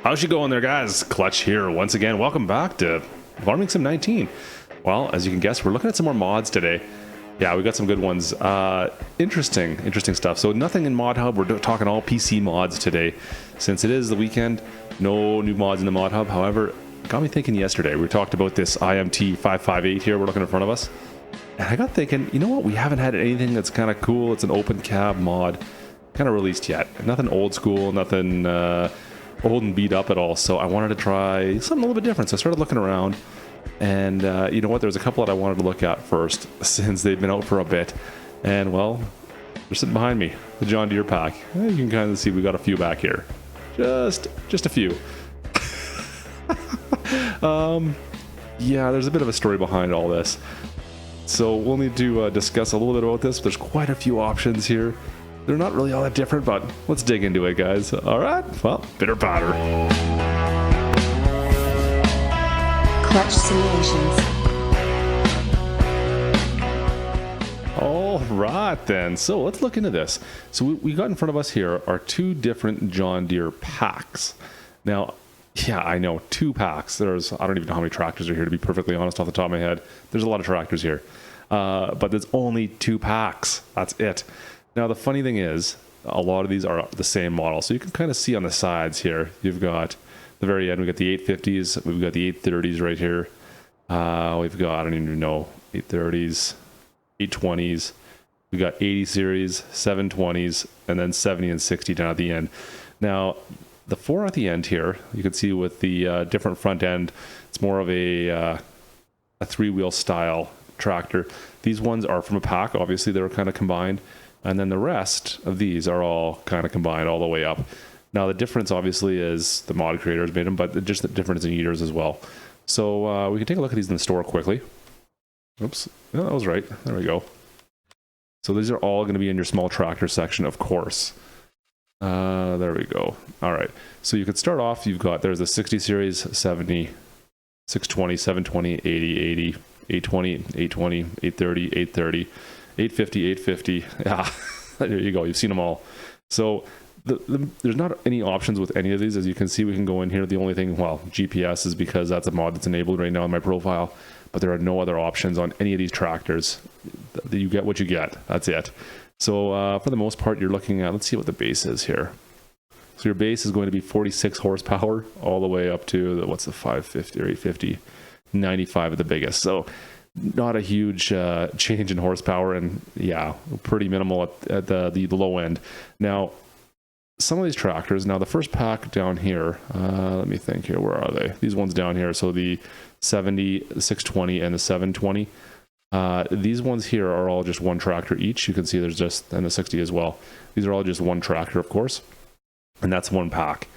How's you going there, guys? Klutch here once again. Welcome back to Farming Sim 19. Well, as you can guess, we're looking at some more mods today. Yeah, we got some good ones. Interesting stuff. So nothing in Mod Hub. We're talking all PC mods today. Since it is the weekend, no new mods in the Mod Hub. However, it got me thinking yesterday. We talked about this IMT 558 here. We're looking in front of us. And I got thinking, you know what? We haven't had anything that's kind of cool. It's an open cab mod kind of released yet. Nothing old school, nothing old and beat up at all. So I wanted to try something a little bit different. So I started looking around. And you know what? There's a couple that I wanted to look at first since they've been out for a bit. And well, they're sitting behind me. The John Deere pack. You can kind of see we got a few back here. Just a few. Yeah, there's a bit of a story behind all this. So we'll need to discuss a little bit about this. There's quite a few options here. They're not really all that different, but let's dig into it, guys. All right, well, bitter batter. Klutch simulations. All right, then. So let's look into this. So we got in front of us here are two different John Deere packs. Now, yeah, I know, two packs. I don't even know how many tractors are here, to be perfectly honest, off the top of my head. There's a lot of tractors here. But there's only two packs. That's it. Now, the funny thing is, a lot of these are the same model. So you can kind of see on the sides here, you've got the very end, we've got the 850s, we've got the 830s right here. We've got, I don't even know, 830s, 820s. We've got 80 series, 720s, and then 70 and 60 down at the end. Now, the four at the end here, you can see with the different front end, it's more of a three-wheel style tractor. These ones are from a pack. Obviously, they were kind of combined. And then the rest of these are all kind of combined all the way up. Now, the difference, obviously, is the mod creators made them, but just the difference in years as well. So we can take a look at these in the store quickly. Oops. No, that was right. There we go. So these are all going to be in your small tractor section, of course. There we go. All right. So you could start off, there's the 60 series, 70, 620, 720, 80, 80, 820, 820, 830, 830, 850, 850. Yeah, there you go. You've seen them all. So there's not any options with any of these. As you can see, we can go in here. The only thing, well, GPS is because that's a mod that's enabled right now in my profile, but there are no other options on any of these tractors. You get what you get. That's it. So for the most part, you're looking at, let's see what the base is here. So your base is going to be 46 horsepower all the way up to what's the 550 or 850, 95 at the biggest. So not a huge change in horsepower, and yeah, pretty minimal at the low end. Now, some of these tractors, now the first pack down here, let me think here, where are they? These ones down here, so the 70, the 620, and the 720. These ones here are all just one tractor each. You can see there's just, and the 60 as well. These are all just one tractor, of course, and that's one pack.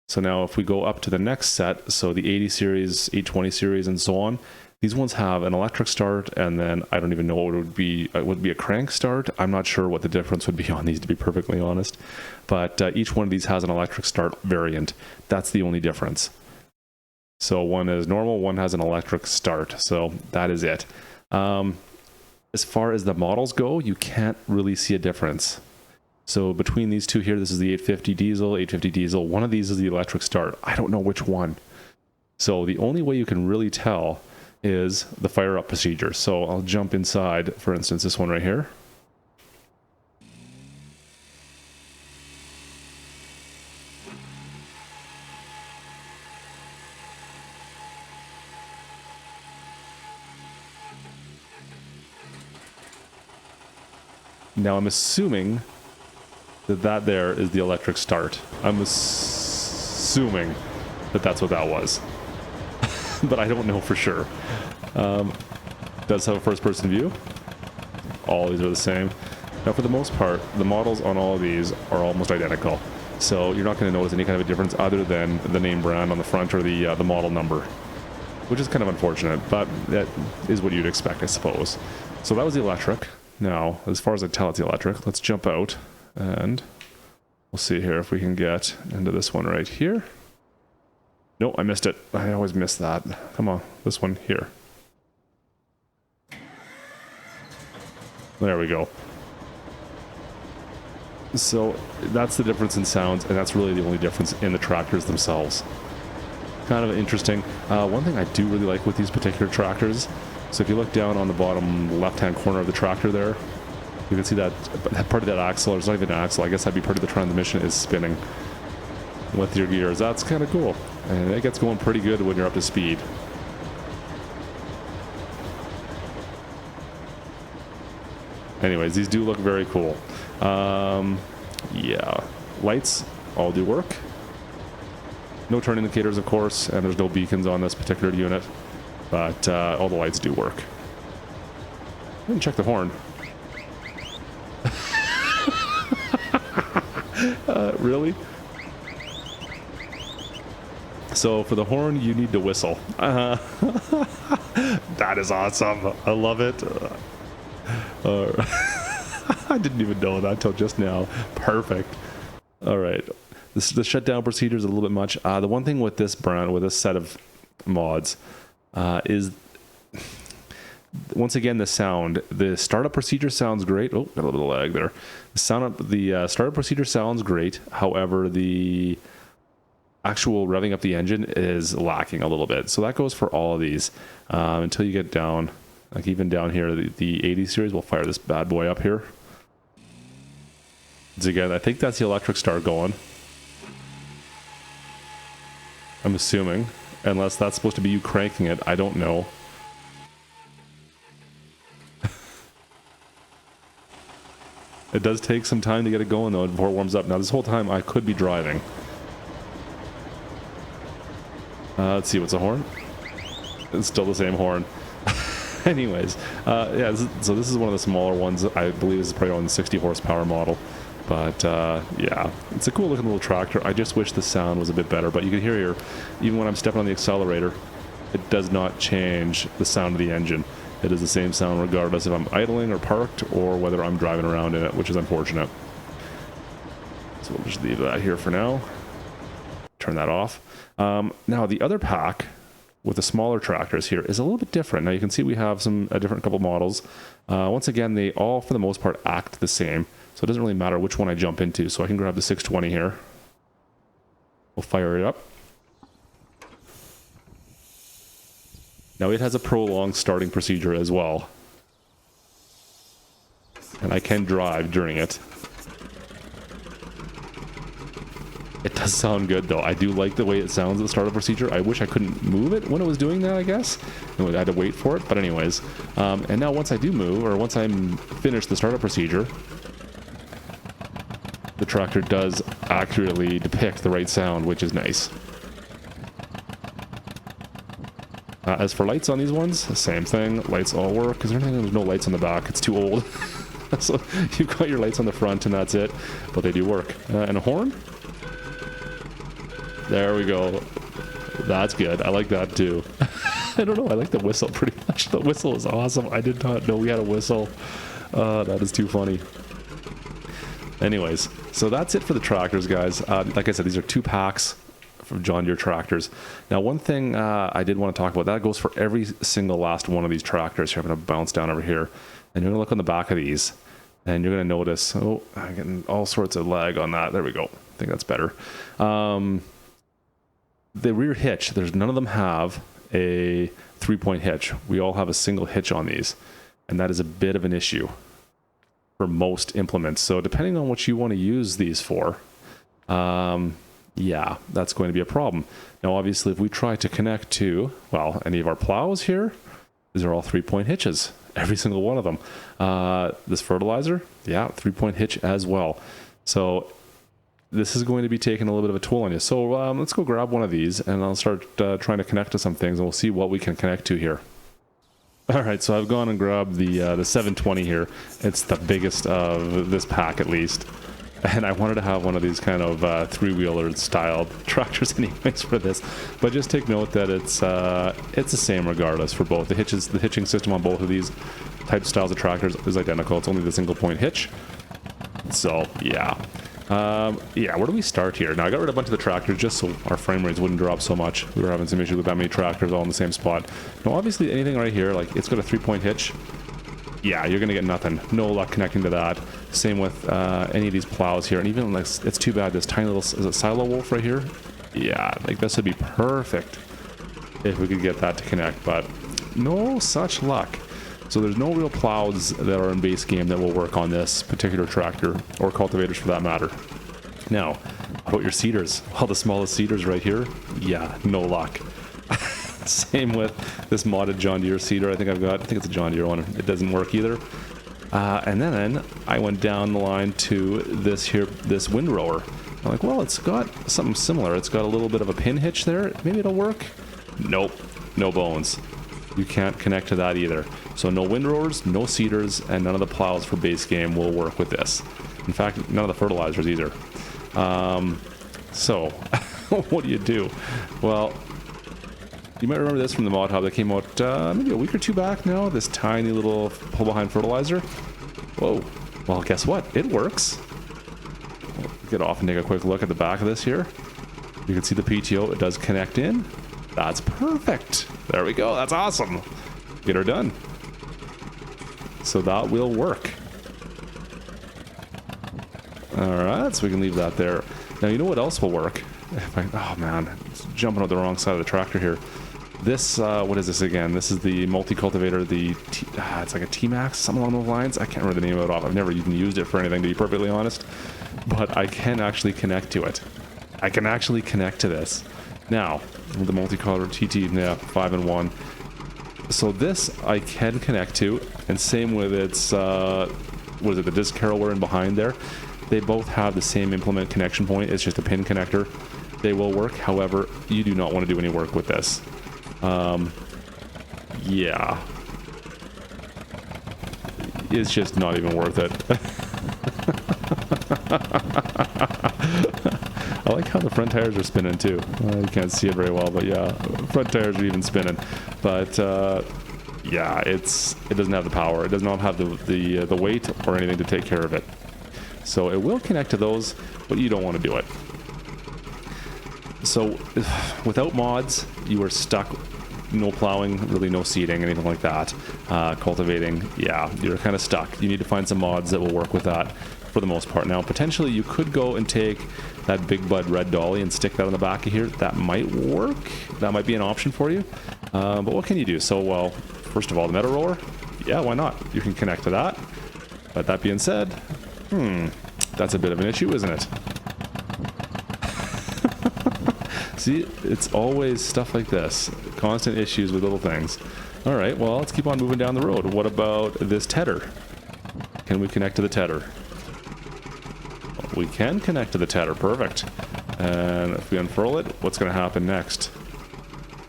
So now if we go up to the next set, so the 80 series, 820 series, and so on, these ones have an electric start, and then I don't even know what it would be. It would be a crank start. I'm not sure what the difference would be on these, to be perfectly honest. But each one of these has an electric start variant. That's the only difference. So one is normal, one has an electric start. So that is it. As far as the models go, you can't really see a difference. So between these two here, this is the 850 diesel, 850 diesel. One of these is the electric start. I don't know which one. So the only way you can really tell is the fire up procedure. So I'll jump inside, for instance, this one right here. Now I'm assuming that there is the electric start. I'm assuming that that's what that was. But I don't know for sure. Does have a first-person view. All these are the same. Now, for the most part, the models on all of these are almost identical. So you're not going to notice any kind of a difference other than the name brand on the front or the model number, which is kind of unfortunate, but that is what you'd expect, I suppose. So that was the electric. Now, as far as I tell, it's the electric. Let's jump out, and we'll see here if we can get into this one right here. No, I missed it. I always miss that. Come on, this one here. There we go. So that's the difference in sounds, and that's really the only difference in the tractors themselves. Kind of interesting. One thing I do really like with these particular tractors, so if you look down on the bottom left-hand corner of the tractor there, you can see that part of that axle, or it's not even an axle, I guess that'd be part of the transmission, is spinning with your gears. That's kind of cool, and it gets going pretty good when you're up to speed. Anyways, these do look very cool. Yeah, lights all do work. No turn indicators, of course, and there's no beacons on this particular unit, but all the lights do work. I didn't check the horn. Really? So for the horn, you need to whistle. That is awesome. I love it. I didn't even know that until just now. Perfect. All right. The shutdown procedure is a little bit much. The one thing with this brand, with this set of mods, is once again the sound. The startup procedure sounds great. Oh, got a little lag there. The startup procedure sounds great. However, the actual revving up the engine is lacking a little bit. So that goes for all of these until you get down, like even down here, the 80 series. We'll fire this bad boy up here. So again, I think that's the electric start going. I'm assuming, unless that's supposed to be you cranking it. I don't know. It does take some time to get it going though before it warms up. Now this whole time I could be driving. Let's see, what's the horn? It's still the same horn. Anyways, yeah, so this is one of the smaller ones. I believe this is probably on the 60 horsepower model. But yeah, it's a cool looking little tractor. I just wish the sound was a bit better, but you can hear here, even when I'm stepping on the accelerator, it does not change the sound of the engine. It is the same sound regardless if I'm idling or parked or whether I'm driving around in it, which is unfortunate. So we'll just leave that here for now. Turn that off. Now the other pack with the smaller tractors here is a little bit different. Now you can see we have some a different couple models. Once again, they all for the most part act the same. So it doesn't really matter which one I jump into. So I can grab the 620 here. We'll fire it up. Now it has a prolonged starting procedure as well. And I can drive during it. It does sound good though. I do like the way it sounds at the startup procedure. I wish I couldn't move it when it was doing that, I guess. I had to wait for it, but anyways. And now once I do move, or once I'm finished the startup procedure, the tractor does accurately depict the right sound, which is nice. As for lights on these ones, same thing. Lights all work. Is there anything? There's no lights on the back. It's too old. So you've got your lights on the front and that's it. But they do work. And a horn? There we go. That's good. I like that too. I don't know. I like the whistle pretty much. The whistle is awesome. I did not know we had a whistle. That is too funny. Anyways, so that's it for the tractors, guys. Like I said, these are 2 packs from John Deere tractors. Now, one thing I did want to talk about, that goes for every single last one of these tractors. Here, I'm going to bounce down over here, and you're going to look on the back of these, and you're going to notice, oh, I'm getting all sorts of lag on that. There we go. I think that's better. The rear hitch, there's none of them have a 3-point hitch. We all have a single hitch on these, and that is a bit of an issue for most implements. So depending on what you want to use these for, yeah, that's going to be a problem. Now, obviously, if we try to connect to, well, any of our plows here, these are all 3-point hitches, every single one of them. This fertilizer, yeah, 3-point hitch as well. So this is going to be taking a little bit of a toll on you. So let's go grab one of these, and I'll start trying to connect to some things, and we'll see what we can connect to here. All right, so I've gone and grabbed the 720 here. It's the biggest of this pack, at least. And I wanted to have one of these kind of 3-wheeler style tractors anyways for this. But just take note that it's the same regardless for both. The hitching system on both of these type styles of tractors is identical. It's only the single point hitch. So, yeah. Yeah, where do we start here? Now, I got rid of a bunch of the tractors just so our frame rates wouldn't drop so much. We were having some issues with that many tractors all in the same spot. Now, obviously, anything right here, like it's got a 3-point hitch. Yeah, you're going to get nothing. No luck connecting to that. Same with any of these plows here, and even like it's too bad this tiny little is it silo wolf right here. Yeah, like this would be perfect if we could get that to connect, but no such luck. So there's no real plows that are in base game that will work on this particular tractor, or cultivators for that matter. Now, how about your seeders? Well, the smallest seeders right here, yeah, no luck. Same with this modded John Deere seeder I think it's a John Deere one. It doesn't work either. And then I went down the line to this windrower. I'm like, well, it's got something similar. It's got a little bit of a pin hitch there. Maybe it'll work. Nope, no bones. You can't connect to that either. So no windrowers, no seeders, and none of the plows for base game will work with this. In fact, none of the fertilizers either. So what do you do? Well, you might remember this from the mod hub that came out maybe a week or two back now. This tiny little pull behind fertilizer. Whoa. Well, guess what? It works. We'll get off and take a quick look at the back of this here. You can see the PTO. It does connect in. That's perfect. There we go. That's awesome. Get her done. So that will work. Alright, so we can leave that there. Now, you know what else will work? Oh man, it's jumping out the wrong side of the tractor here. This, what is this again? This is the multi-cultivator, it's like a T-Max, something along those lines. I can't remember the name of it off. I've never even used it for anything, to be perfectly honest. But I can actually connect to it. I can actually connect to this. Now, with the multicolor TT, yeah, 5-in-1. So this I can connect to, and same with its, what is it, the disc carol we're in behind there. They both have the same implement connection point. It's just a pin connector. They will work. However, you do not want to do any work with this. Yeah. It's just not even worth it. I like how the front tires are spinning too. You can't see it very well, but yeah, front tires are even spinning. But yeah, it doesn't have the power. It does not have the weight or anything to take care of it. So it will connect to those, but you don't want to do it. So without mods, you are stuck. No plowing, really no seeding, anything like that. Cultivating, yeah, you're kind of stuck. You need to find some mods that will work with that for the most part. Now, potentially you could go and take that Big Bud Red Dolly and stick that on the back of here. That might work. That might be an option for you. But what can you do? So, well, first of all, the metal roller, yeah, why not? You can connect to that. But that being said, that's a bit of an issue, isn't it? See, it's always stuff like this. Constant issues with little things. All right, well, let's keep on moving down the road. What about this tedder? Can we connect to the tedder? We can connect to the tedder. Perfect. And if we unfurl it, what's going to happen next?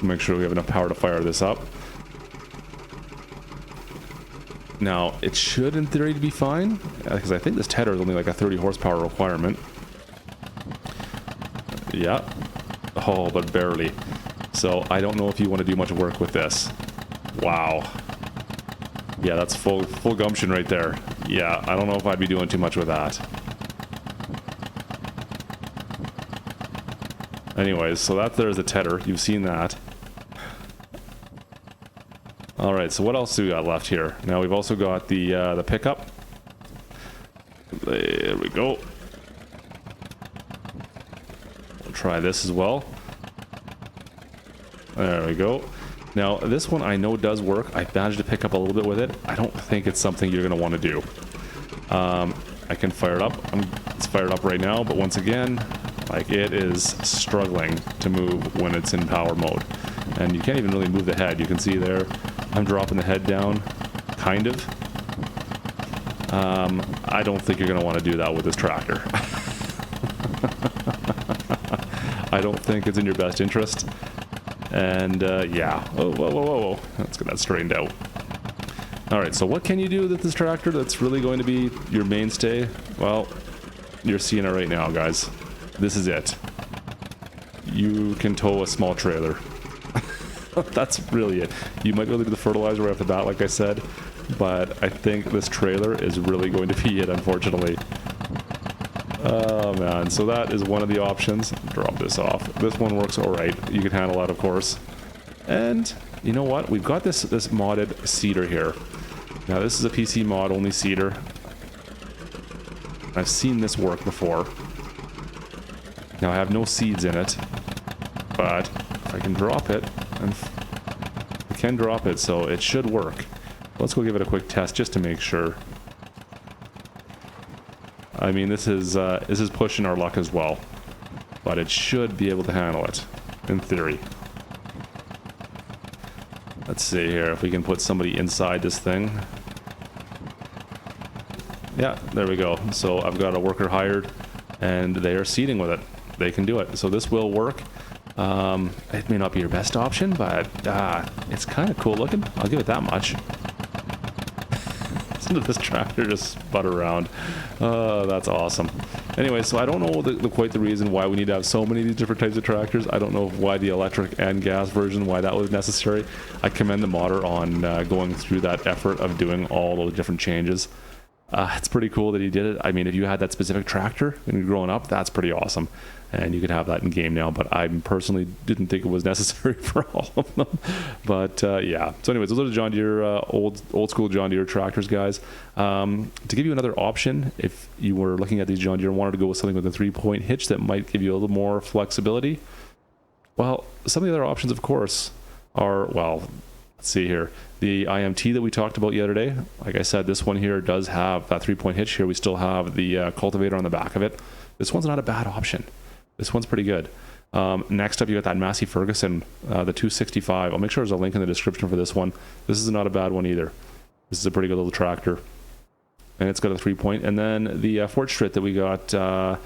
Make sure we have enough power to fire this up. Now, it should, in theory, be fine, because I think this tedder is only like a 30 horsepower requirement. Yeah. Oh, but barely. So I don't know if you want to do much work with this. Wow. Yeah, that's full gumption right there. Yeah, I don't know if I'd be doing too much with that. Anyways, so there's the tedder. You've seen that. All right, so what else do we got left here? Now we've also got the pickup. There we go. We'll try this as well. There we go. Now this one I know does work. I managed to pick up a little bit with it. I don't think it's something you're going to want to do. I can fire it up. It's fired up right now, but once again, like, it is struggling to move when it's in power mode. And you can't even really move the head. You can see there, I'm dropping the head down, kind of. I don't think you're going to want to do that with this tractor. I don't think it's in your best interest. And yeah, whoa, whoa, whoa, whoa, let's get that straightened out. All right, so what can you do with this tractor that's really going to be your mainstay? Well, you're seeing it right now, guys. This is it. You can tow a small trailer. That's really it. You might be able to do the fertilizer right off the bat, like I said, but I think this trailer is really going to be it, unfortunately. Oh man, so that is one of the options. Drop this off. This one works all right. You can handle that, of course. And you know what? We've got this modded seeder here. Now this is a PC mod only seeder. I've seen this work before. Now I have no seeds in it, but if I can drop it, and I can drop it, so it should work. Let's go give it a quick test just to make sure. I mean, this is pushing our luck as well, but it should be able to handle it, in theory. Let's see here if we can put somebody inside this thing. Yeah, there we go. So I've got a worker hired, and they are seeding with it. They can do it. So this will work. It may not be your best option, but it's kind of cool looking. I'll give it that much. Listen to this tractor just spud around. That's awesome. Anyway, so I don't know quite the reason why we need to have so many of these different types of tractors. I don't know why the electric and gas version, why that was necessary. I commend the modder on going through that effort of doing all those different changes. It's pretty cool that he did it. I mean, if you had that specific tractor when you're growing up, that's pretty awesome. And you could have that in game now, but I personally didn't think it was necessary for all of them. But yeah. So anyways, those are the John Deere, old school John Deere tractors, guys. To give you another option, if you were looking at these John Deere and wanted to go with something with a 3-point hitch that might give you a little more flexibility, well, some of the other options, of course, are, well, let's see here. The IMT that we talked about the other day, like I said, this one here does have that 3-point hitch here. We still have the cultivator on the back of it. This one's not a bad option. This one's pretty good. Next up, you got that Massey Ferguson, the 265. I'll make sure there's a link in the description for this one. This is not a bad one either. This is a pretty good little tractor. And it's got a 3-point. And then the Fortschritt that we got, what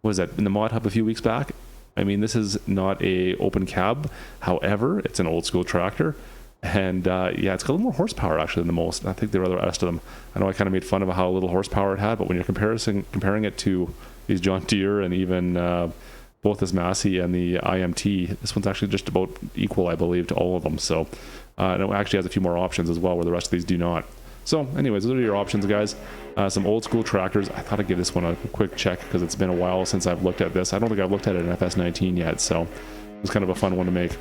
was that, in the mod hub a few weeks back? I mean, this is not a open cab. However, it's an old school tractor. And yeah, it's got a little more horsepower actually than the most. I think the rest of them. I know I kind of made fun of how little horsepower it had, but when you're comparing it to these John Deere and even both this Massey and the IMT, this one's actually just about equal, I believe, to all of them. So and it actually has a few more options as well, where the rest of these do not. So anyways, those are your options, guys. Some old school tractors. I thought I'd give this one a quick check because it's been a while since I've looked at this. I don't think I've looked at it in FS19 yet, so it was kind of a fun one to make.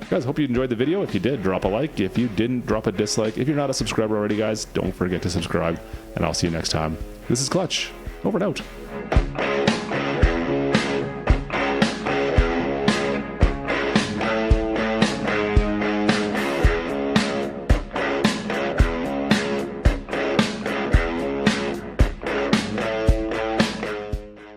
Guys, hope you enjoyed the video. If you did, drop a like. If you didn't, drop a dislike. If you're not a subscriber already, guys, don't forget to subscribe, and I'll see you next time. This is Klutch. Over and out.